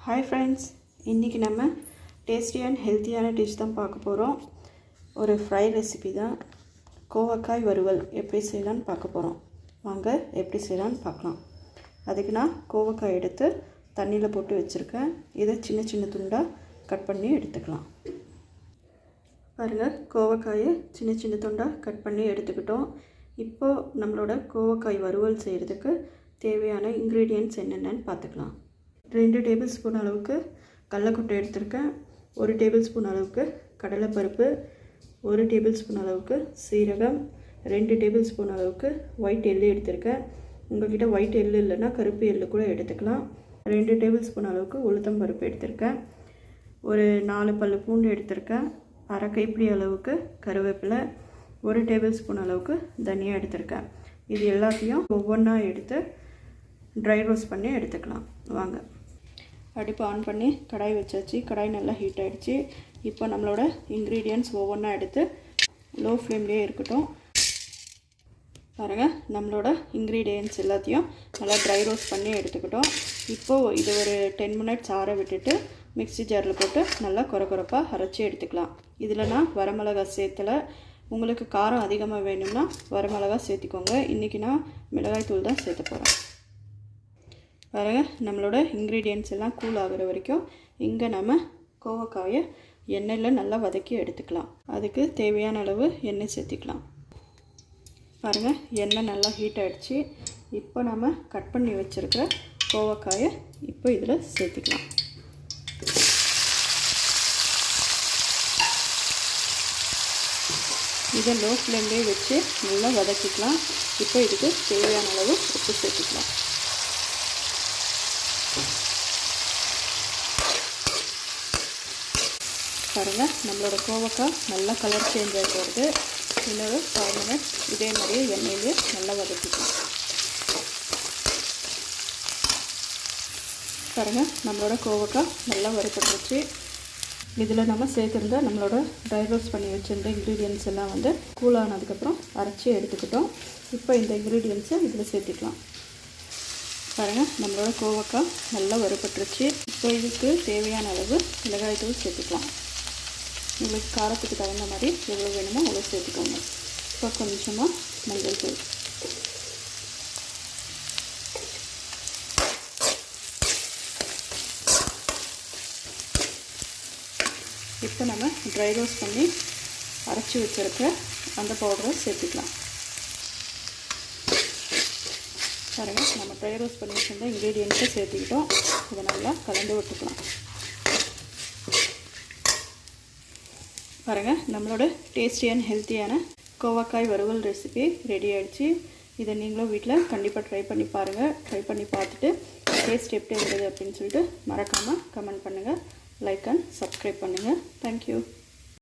Hi friends, இன்னைக்கு நம்ம tasty and ஹெல்த்தியான டிஷ் தான் பார்க்க போகிறோம். ஒரு ஃப்ரை ரெசிபி தான். கோவக்காய் வறுவல் எப்படி செய்யலான்னு பார்க்க போகிறோம். வாங்க எப்படி செய்யலான்னு பார்க்கலாம். அதுக்கு நான் கோவக்காய் எடுத்து தண்ணியில் போட்டு வச்சுருக்கேன். இதை சின்ன சின்ன துண்டாக கட் பண்ணி எடுத்துக்கலாம். பாருங்கள், கோவக்காயை சின்ன சின்ன துண்டாக கட் பண்ணி எடுத்துக்கிட்டோம். இப்போது நம்மளோட கோவக்காய் வறுவல் செய்கிறதுக்கு தேவையான இன்க்ரீடியன்ட்ஸ் என்னென்னு பார்த்துக்கலாம். 2 டேபிள் ஸ்பூன் அளவுக்கு கடலைக்கொட்டை எடுத்திருக்கேன். 1 டேபிள் ஸ்பூன் அளவுக்கு கடலைப்பருப்பு, 1 டேபிள் ஸ்பூன் அளவுக்கு சீரகம், 2 டேபிள் ஸ்பூன் அளவுக்கு ஒயிட் எள்ளு எடுத்திருக்கேன். உங்கள்கிட்ட ஒயிட் எள்ளு இல்லைன்னா கருப்பு எள்ளு கூட எடுத்துக்கலாம். 2 டேபிள் ஸ்பூன் அளவுக்கு உளுத்தம் பருப்பு எடுத்திருக்கேன். ஒரு 4 பல்லு பூண்டு எடுத்திருக்கேன். அரை கைப்பிடி அளவுக்கு கருவேப்பிலை, 1 டேபிள் ஸ்பூன் அளவுக்கு தனியா எடுத்திருக்கேன். இது எல்லாத்தையும் ஒவ்வொன்றா எடுத்து ட்ரை ரோஸ்ட் பண்ணி எடுத்துக்கலாம். வாங்க, அடுப்பு ஆன் பண்ணி கடாய் வச்சாச்சு. கடாய் நல்லா ஹீட் ஆகிடுச்சு. இப்போ நம்மளோட இன்க்ரீடியன்ட்ஸ் ஒவ்வொன்றா எடுத்து லோ ஃப்ளேம்லேயே இருக்கட்டும். பாருங்கள், நம்மளோட இன்க்ரீடியன்ட்ஸ் எல்லாத்தையும் நல்லா ட்ரை ரோஸ்ட் பண்ணி எடுத்துக்கிட்டோம். இப்போது இது ஒரு 10 மினிட்ஸ் ஆற விட்டுட்டு மிக்ஸி ஜாரில் போட்டு நல்லா கொரப்பாக அரைச்சி எடுத்துக்கலாம். இதில் நான் வரமிளகா சேர்த்தலை. உங்களுக்கு காரம் அதிகமாக வேணும்னா வரமிளகா சேர்த்திக்கோங்க. இன்றைக்கி நான் மிளகாய் தூள் தான் சேர்த்து போகிறேன். பாருங்கள், நம்மளோட இன்க்ரீடியன்ட்ஸ் எல்லாம் கூல் ஆகிற வரைக்கும் இங்கே நம்ம கோவக்காயை எண்ணெயில் நல்லா வதக்கி எடுத்துக்கலாம். அதுக்கு தேவையான அளவு எண்ணெய் சேர்த்திக்கலாம். பாருங்கள், எண்ணெய் நல்லா ஹீட் ஆகிடுச்சு. இப்போ நம்ம கட் பண்ணி வச்சுருக்கிற கோவக்காயை இப்போ இதில் சேர்த்திக்கலாம். இதை லோ ஃப்ளேம்லேயே வச்சு நல்லா வதக்கிக்கலாம். இப்போ இதுக்கு தேவையான அளவு உப்பு சேர்த்துக்கலாம். பாருங்கள், நம்மளோட கோவக்காய் நல்லா கலர் சேஞ்ச் ஆகி வருது. இன்னொரு 5 மினிட்ஸ் இதே மாதிரியே எண்ணெயிலே நல்லா வதக்கிக்கலாம். பாருங்கள், நம்மளோட கோவக்காய் நல்லா வறுபட்டுருச்சு. இதில் நம்ம சேர்த்துருந்த நம்மளோட ட்ரை ரோஸ்ட் பண்ணி வச்சுருந்த இன்க்ரீடியன்ட்ஸ் எல்லாம் வந்து கூலானதுக்கப்புறம் அரைச்சி எடுத்துக்கிட்டோம். இப்போ இந்த இன்க்ரீடியன்ட்ஸை இதில் சேர்த்துக்கலாம். பாருங்கள், நம்மளோட கோவக்காய் நல்லா வறுபட்டுருச்சு. இப்போ இதுக்கு தேவையான அளவு மிளகாய் தூள் சேர்த்துக்கலாம். உங்களுக்கு காரத்துக்கு தகுந்த மாதிரி எவ்வளோ வேணுமோ அவ்வளோ சேர்த்துக்கோங்க. இப்போ கொஞ்சமாக மஞ்சள் தூள், இப்போ நம்ம ட்ரை ரோஸ்ட் பண்ணி அரைச்சி வச்சுருக்க அந்த பவுடரை சேர்த்துக்கலாம். பாருங்கள், நம்ம ட்ரை ரோஸ்ட் பண்ணி வச்சுருந்த இன்க்ரீடியன்ஸை சேர்த்துக்கிட்டோம். இதை நல்லா கலந்து விட்டுக்கலாம். பாருங்கள், நம்மளோட டேஸ்டி அண்ட் ஹெல்த்தியான கோவக்காய் வறுவல் ரெசிபி ரெடி ஆகிடுச்சு. இதை நீங்களும் வீட்டில் கண்டிப்பாக ட்ரை பண்ணி பாருங்கள். ட்ரை பண்ணி பார்த்துட்டு டேஸ்ட் எப்படி இருந்தது அப்படின்னு சொல்லிட்டு மறக்காமல் கமெண்ட் பண்ணுங்கள். லைக் அண்ட் சப்ஸ்கிரைப் பண்ணுங்கள். தேங்க்யூ.